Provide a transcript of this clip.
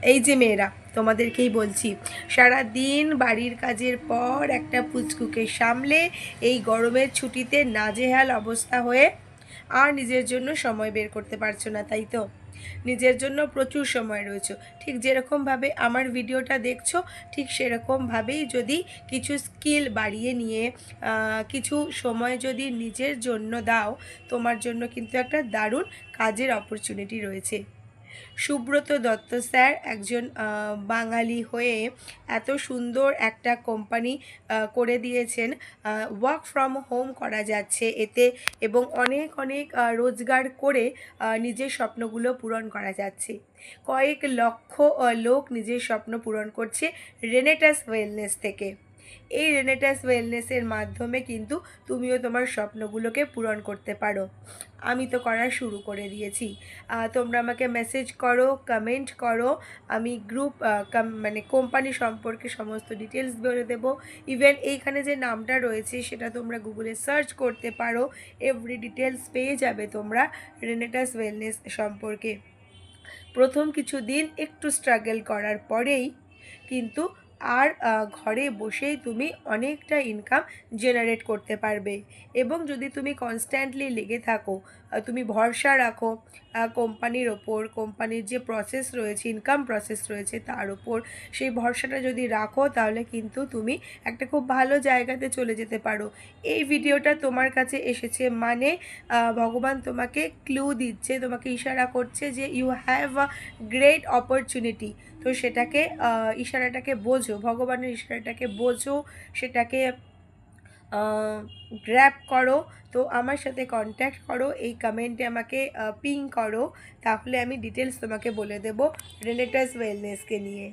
এই যে মেয়েরা, তোমাদেরকেই বলছি, সারা দিন বাড়ির কাজের পর একটা পুচকুকে সামলে এই গরমের ছুটিতে নাজেহাল অবস্থা হয়ে আর নিজের জন্য সময় বের করতে পারছো না, তাই তো? নিজের জন্য প্রচুর সময় রয়েছে, ঠিক যেরকমভাবে আমার ভিডিওটা দেখছো, ঠিক সেরকমভাবেই যদি কিছু স্কিল বাড়িয়ে নিয়ে কিছু সময় যদি নিজের জন্য দাও, তোমার জন্য কিন্তু একটা দারুণ কাজের অপরচুনিটি রয়েছে। সুব্রত দত্ত স্যার একজন বাঙালি হয়ে এত সুন্দর একটা কোম্পানি করে দিয়েছেন। ওয়ার্ক ফ্রম হোম করা যাচ্ছে এতে, এবং অনেক অনেক রোজগার করে নিজের স্বপ্নগুলো পূরণ করা যাচ্ছে। কয়েক লক্ষ লোক নিজের স্বপ্ন পূরণ করছে রেনেটাস ওয়েলনেস থেকে। এই রেনেটাস ওয়েলনেসের মাধ্যমে কিন্তু তুমিও তোমার স্বপ্নগুলোকে পূরণ করতে পারো। আমি তো করা শুরু করে দিয়েছি। তোমরা আমাকে মেসেজ করো, কমেন্ট করো, আমি গ্রুপ মানে কোম্পানি সম্পর্কে সমস্ত ডিটেলস বলে দেবো। ইভেন এইখানে যে নামটা রয়েছে সেটা তোমরা গুগলে সার্চ করতে পারো, এভরি ডিটেলস পেয়ে যাবে তোমরা রেনেটাস ওয়েলনেস সম্পর্কে। প্রথম কিছু দিন একটু স্ট্রাগল করার পরেই কিন্তু আর ঘরে বসেই তুমি অনেকটা ইনকাম জেনারেট করতে পারবে। এবং যদি তুমি কনস্ট্যান্টলি লেগে থাকো, তুমি ভরসা রাখো কোম্পানির ওপর, কোম্পানির যে প্রসেস রয়েছে, ইনকাম প্রসেস রয়েছে তার ওপর, সেই ভরসাটা যদি রাখো, তাহলে কিন্তু তুমি একটা খুব ভালো জায়গাতে চলে যেতে পারো। এই ভিডিওটা তোমার কাছে এসেছে মানে ভগবান তোমাকে ক্লু দিচ্ছে, তোমাকে ইশারা করছে যে you have a great opportunity. তো সেটাকে ইশারাটাকে বোঝো, ভগবানের ইশারাটাকে বোঝো, সেটাকে গ্র্যাব করো। তো আমার সাথে কন্ট্যাক্ট করো, এই কমেন্টে আমাকে পিং করো, তাহলে আমি ডিটেলস তোমাকে বলে দেবো রেনেটাস ওয়েলনেসকে নিয়ে।